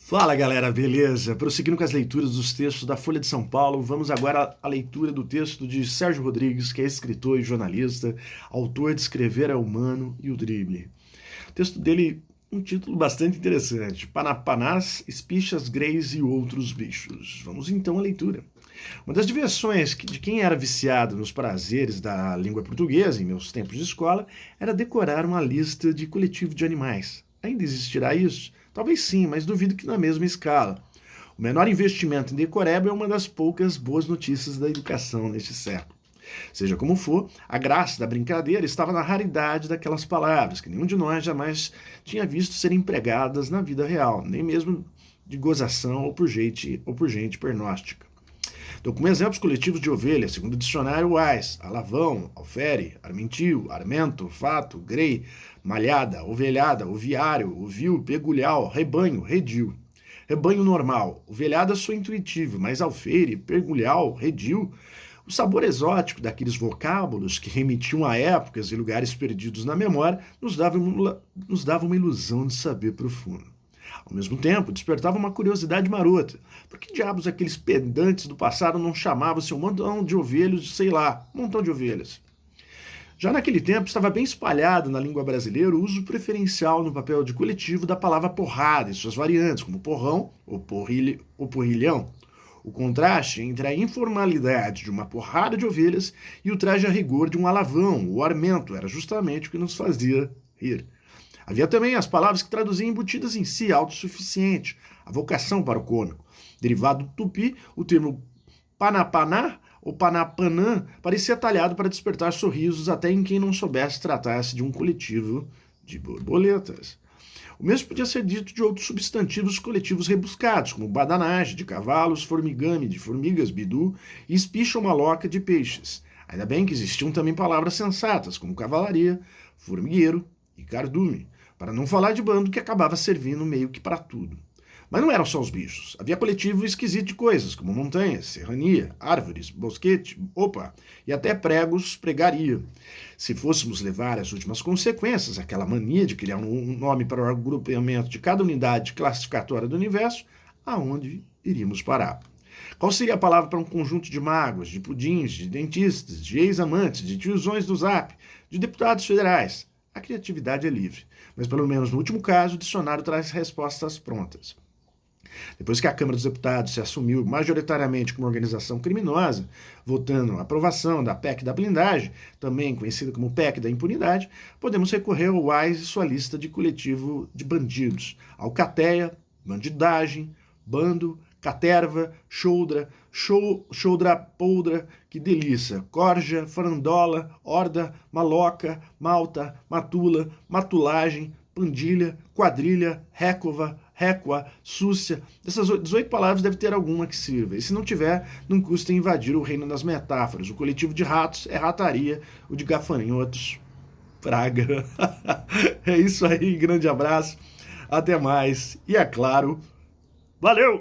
Fala galera, beleza? Prosseguindo com as leituras dos textos da Folha de São Paulo, vamos agora à leitura do texto de Sérgio Rodrigues, que é escritor e jornalista, autor de Escrever é Humano e o Drible. O texto dele, um título bastante interessante: Panapanás, Espichas, Greys e Outros Bichos. Vamos então à leitura. Uma das diversões de quem era viciado nos prazeres da língua portuguesa em meus tempos de escola era decorar uma lista de coletivo de animais. Ainda existirá isso? Talvez sim, mas duvido que na mesma escala. O menor investimento em decoreba é uma das poucas boas notícias da educação neste século. Seja como for, a graça da brincadeira estava na raridade daquelas palavras, que nenhum de nós jamais tinha visto serem empregadas na vida real, nem mesmo de gozação ou por gente pernóstica. Dou como exemplos coletivos de ovelha, segundo o dicionário Wise: alavão, alfere, armentio, armento, fato, grei, malhada, ovelhada, oviário, ovil, pegulhal, rebanho, redil. Rebanho normal, ovelhada sou intuitivo, mas alfere, pegulhal, redil, o sabor exótico daqueles vocábulos que remetiam a épocas e lugares perdidos na memória nos dava uma ilusão de saber profundo. Ao mesmo tempo, despertava uma curiosidade marota. Por que diabos aqueles pedantes do passado não chamavam seu montão de ovelhas, sei lá, montão de ovelhas? Já naquele tempo, estava bem espalhado na língua brasileira o uso preferencial no papel de coletivo da palavra porrada e suas variantes, como porrão ou porrilhão. O contraste entre a informalidade de uma porrada de ovelhas e o traje a rigor de um alavão ou armento era justamente o que nos fazia rir. Havia também as palavras que traduziam embutidas em si, autossuficiente, a vocação para o cômico. Derivado do tupi, o termo panapaná ou panapanã parecia talhado para despertar sorrisos até em quem não soubesse tratar-se de um coletivo de borboletas. O mesmo podia ser dito de outros substantivos coletivos rebuscados, como badanagem de cavalos, formigame de formigas, bidu e espicha ou maloca de peixes. Ainda bem que existiam também palavras sensatas, como cavalaria, formigueiro e cardume, para não falar de bando que acabava servindo meio que para tudo. Mas não eram só os bichos. Havia coletivo esquisito de coisas, como montanhas, serrania, árvores, bosquete, e até pregos, pregaria. Se fôssemos levar as últimas consequências, aquela mania de criar um nome para o agrupamento de cada unidade classificatória do universo, aonde iríamos parar? Qual seria a palavra para um conjunto de mágoas, de pudins, de dentistas, de ex-amantes, de tiozões do Zap, de deputados federais? A criatividade é livre, mas pelo menos no último caso, o dicionário traz respostas prontas. Depois que a Câmara dos Deputados se assumiu majoritariamente como organização criminosa, votando a aprovação da PEC da blindagem, também conhecida como PEC da impunidade, podemos recorrer ao WAIS e sua lista de coletivo de bandidos: alcateia, bandidagem, bando, caterva, choudra, choudra poudra, que delícia, corja, farandola, horda, maloca, malta, matula, matulagem, pandilha, quadrilha, récova, réqua, súcia. Dessas 18 palavras deve ter alguma que sirva. E se não tiver, não custa invadir o reino das metáforas. O coletivo de ratos é rataria, o de gafanhotos, praga. É isso aí, grande abraço, até mais. E é claro, valeu!